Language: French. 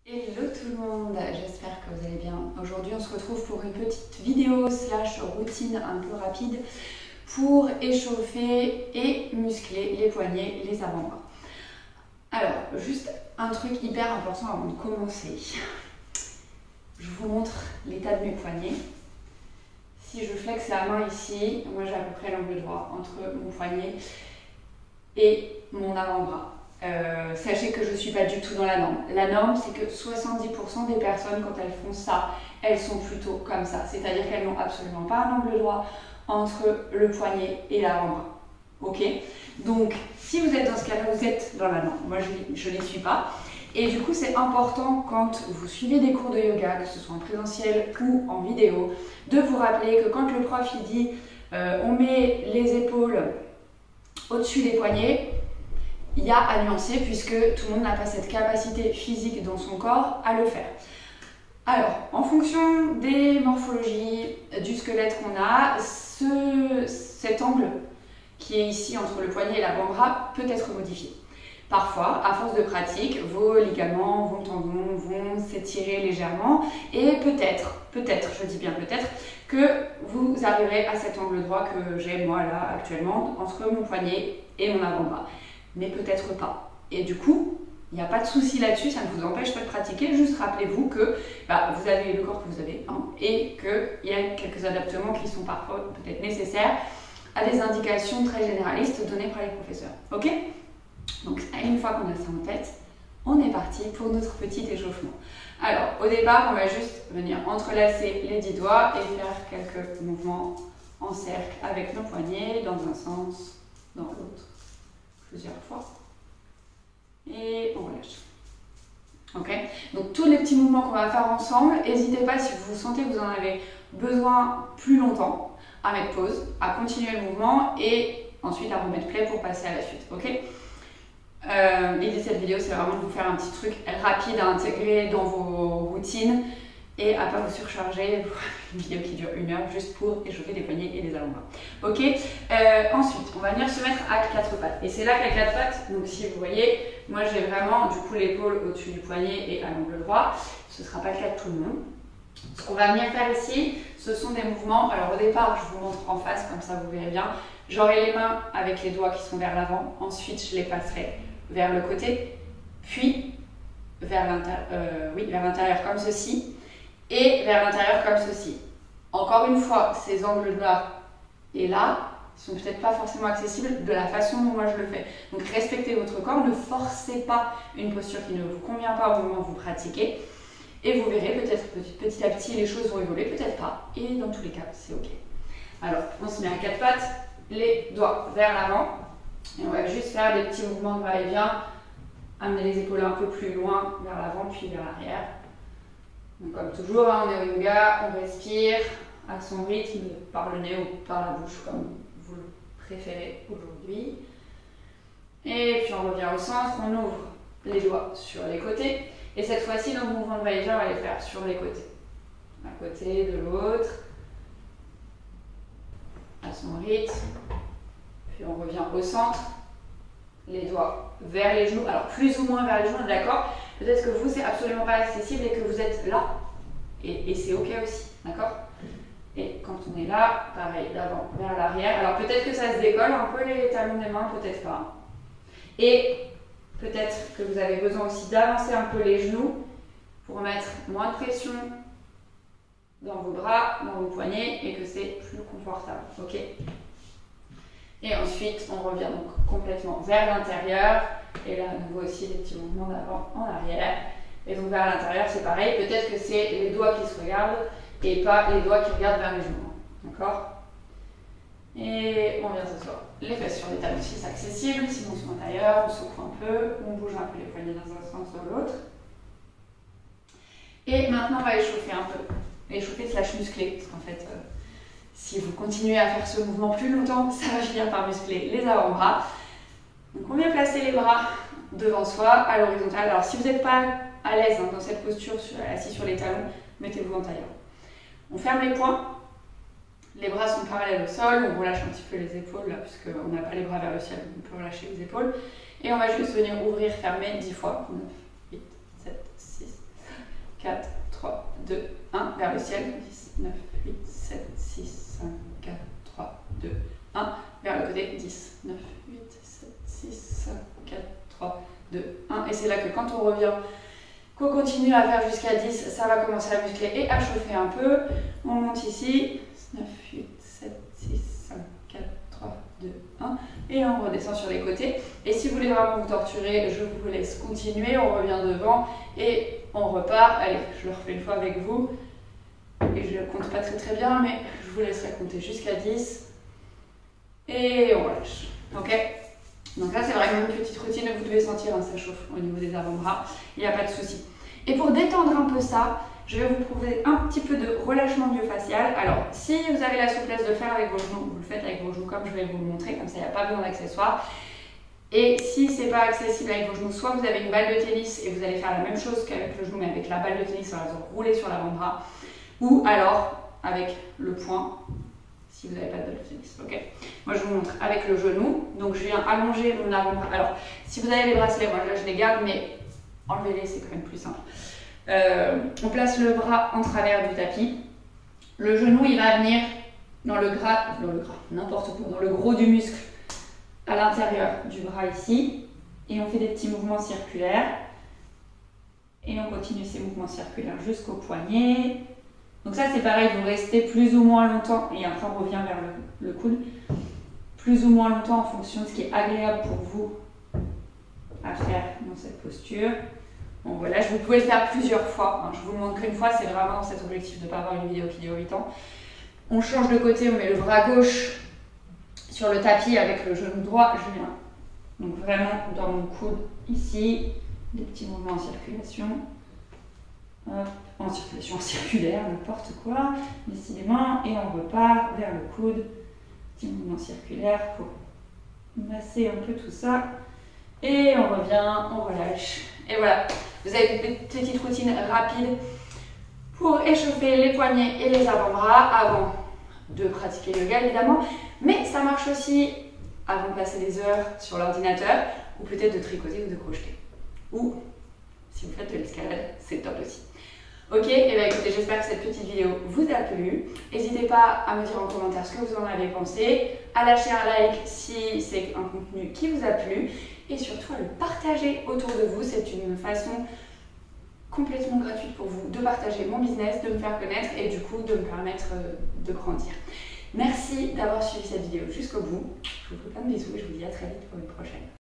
Hello tout le monde, j'espère que vous allez bien. Aujourd'hui on se retrouve pour une petite vidéo slash routine un peu rapide pour échauffer et muscler les poignets, les avant-bras. Alors, juste un truc hyper important avant de commencer. Je vous montre l'état de mes poignets. Si je flexe la main ici, moi j'ai à peu près l'angle droit entre mon poignet et mon avant-bras. Sachez que je ne suis pas du tout dans la norme. La norme, c'est que 70% des personnes, quand elles font ça, elles sont plutôt comme ça. C'est-à-dire qu'elles n'ont absolument pas un angle droit entre le poignet et l'avant-bras. Ok? Donc, si vous êtes dans ce cas-là, vous êtes dans la norme. Moi, je ne les suis pas. Et du coup, c'est important quand vous suivez des cours de yoga, que ce soit en présentiel ou en vidéo, de vous rappeler que quand le prof il dit on met les épaules au-dessus des poignets, il y a à nuancer puisque tout le monde n'a pas cette capacité physique dans son corps à le faire. Alors, en fonction des morphologies, du squelette qu'on a, cet angle qui est ici entre le poignet et l'avant-bras peut être modifié. Parfois, à force de pratique, vos ligaments, vos tendons vont s'étirer légèrement et peut-être, je dis bien peut-être, que vous arriverez à cet angle droit que j'ai moi là actuellement entre mon poignet et mon avant-bras. Mais peut-être pas. Et du coup, il n'y a pas de souci là-dessus, ça ne vous empêche pas de pratiquer, juste rappelez-vous que vous avez le corps que vous avez et qu'il y a quelques adaptements qui sont parfois peut-être nécessaires à des indications très généralistes données par les professeurs. Ok? Donc une fois qu'on a ça en tête, on est parti pour notre petit échauffement. Alors au départ, on va juste venir entrelacer les 10 doigts et faire quelques mouvements en cercle avec nos poignets dans un sens, dans l'autre. Plusieurs fois et on relâche. Ok, donc tous les petits mouvements qu'on va faire ensemble, n'hésitez pas si vous sentez que vous en avez besoin plus longtemps à mettre pause, à continuer le mouvement et ensuite à remettre play pour passer à la suite. Ok, l'idée de cette vidéo c'est vraiment de vous faire un petit truc rapide à intégrer dans vos routines et à pas vous surcharger pour une vidéo qui dure 1 heure juste pour échauffer les poignets et les avant-bras. Ok, ensuite on va venir se mettre à 4 pattes et c'est là qu'à 4 pattes, donc si vous voyez, moi j'ai vraiment du coup l'épaule au-dessus du poignet et à l'angle droit. Ce ne sera pas le cas de tout le monde. Ce qu'on va venir faire ici, ce sont des mouvements. Alors au départ je vous montre en face, comme ça vous verrez bien. J'aurai les mains avec les doigts qui sont vers l'avant, ensuite je les passerai vers le côté, puis vers l'intérieur comme ceci. Et vers l'intérieur comme ceci. Encore une fois, ces angles-là et là, ils sont peut-être pas forcément accessibles de la façon dont moi je le fais. Donc respectez votre corps, ne forcez pas une posture qui ne vous convient pas au moment où vous pratiquez. Et vous verrez, peut-être petit à petit, les choses vont évoluer, peut-être pas. Et dans tous les cas, c'est ok. Alors, on se met à 4 pattes, les doigts vers l'avant. Et on va juste faire des petits mouvements de va-et-vient. Amener les épaules un peu plus loin vers l'avant, puis vers l'arrière. Donc comme toujours, on est au yoga, on respire à son rythme, par le nez ou par la bouche, comme vous le préférez aujourd'hui. Et puis on revient au centre, on ouvre les doigts sur les côtés. Et cette fois-ci, nos mouvements de va-et-vient, on va les faire sur les côtés. Un côté, de l'autre, à son rythme. Puis on revient au centre, les doigts vers les genoux. Alors plus ou moins vers les genoux, d'accord? Peut-être que vous, c'est absolument pas accessible et que vous êtes là. Et c'est ok aussi, d'accord? Et quand on est là, pareil, d'avant vers l'arrière. Alors peut-être que ça se décolle un peu les talons des mains, peut-être pas. Et peut-être que vous avez besoin aussi d'avancer un peu les genoux pour mettre moins de pression dans vos bras, dans vos poignets et que c'est plus confortable, ok? Et ensuite, on revient donc complètement vers l'intérieur. Et là, à nouveau aussi, des petits mouvements d'avant en arrière. Et donc vers l'intérieur, c'est pareil. Peut-être que c'est les doigts qui se regardent et pas les doigts qui regardent vers les genoux. D'accord? Et on vient s'asseoir. Les fesses sur les talons si c'est accessible. Sinon, on se met ailleurs, on secoue un peu, on bouge un peu les poignets dans un sens ou l'autre. Et maintenant, on va échauffer un peu. Échauffer slash muscler. Parce qu'en fait, si vous continuez à faire ce mouvement plus longtemps, ça va finir par muscler les avant-bras. Donc on vient placer les bras devant soi à l'horizontale. Alors si vous n'êtes pas à l'aise dans cette posture, assis sur les talons, mettez-vous en tailleur. On ferme les poings, les bras sont parallèles au sol, on relâche un petit peu les épaules là, puisqu'on n'a pas les bras vers le ciel, on peut relâcher les épaules. Et on va juste venir ouvrir, fermer 10 fois, 9, 8, 7, 6, 2, 1, vers le ciel, 10, 9, 8, 7, 6, 5, 4, 3, 2, 1, vers le côté, 10, 9, 8, 7, 6, 5, 4, 3, 2, 1, et c'est là que quand on revient, qu'on continue à faire jusqu'à 10, ça va commencer à muscler et à chauffer un peu. On monte ici, 9, 8, 7, 6, 5, 4, 3, 2, 1, et on redescend sur les côtés. Et si vous voulez vraiment vous torturer, je vous laisse continuer, on revient devant et on repart. Allez, je le refais une fois avec vous, et je ne le compte pas très bien, mais je vous laisserai compter jusqu'à 10, et on relâche, ok? Donc là, c'est vraiment une petite routine, vous devez sentir, hein, ça chauffe au niveau des avant-bras, il n'y a pas de souci. Et pour détendre un peu ça, je vais vous proposer un petit peu de relâchement myofascial. Alors, si vous avez la souplesse de le faire avec vos genoux, vous le faites avec vos genoux comme je vais vous le montrer, comme ça il n'y a pas besoin d'accessoires. Et si ce n'est pas accessible avec vos genoux, soit vous avez une balle de tennis et vous allez faire la même chose qu'avec le genou, mais avec la balle de tennis, on va rouler sur l'avant-bras, ou alors avec le poing, si vous n'avez pas de balle de tennis, ok. Moi je vous montre avec le genou, donc je viens allonger mon avant-bras. Alors si vous avez les bracelets, moi là je les garde, mais enlevez-les, c'est quand même plus simple. On place le bras en travers du tapis, le genou il va venir dans le gras, n'importe quoi, dans le gros du muscle, à l'intérieur du bras ici, et on fait des petits mouvements circulaires, et on continue ces mouvements circulaires jusqu'au poignet. Donc ça c'est pareil, vous restez plus ou moins longtemps, et après on revient vers le coude, plus ou moins longtemps en fonction de ce qui est agréable pour vous à faire dans cette posture. Bon voilà, vous pouvez le faire plusieurs fois, hein. Je vous le montre qu'une fois, c'est vraiment dans cet objectif de ne pas avoir une vidéo qui dure 8 ans. On change de côté, on met le bras gauche sur le tapis avec le genou droit, je viens donc vraiment dans mon coude ici, des petits mouvements en circulation. Hop, en circulation circulaire, n'importe quoi, décidément, et on repart vers le coude, petit mouvement circulaire pour masser un peu tout ça, et on revient, on relâche, et voilà, vous avez une petite routine rapide pour échauffer les poignets et les avant-bras avant de pratiquer le yoga évidemment, mais ça marche aussi avant de passer des heures sur l'ordinateur, ou peut-être de tricoter ou de crocheter, ou si vous faites de l'escalade, c'est top aussi. Ok, et bien écoutez, j'espère que cette petite vidéo vous a plu. N'hésitez pas à me dire en commentaire ce que vous en avez pensé, à lâcher un like si c'est un contenu qui vous a plu, et surtout à le partager autour de vous. C'est une façon complètement gratuite pour vous de partager mon business, de me faire connaître et du coup de me permettre de grandir. Merci d'avoir suivi cette vidéo jusqu'au bout. Je vous fais plein de bisous et je vous dis à très vite pour une prochaine.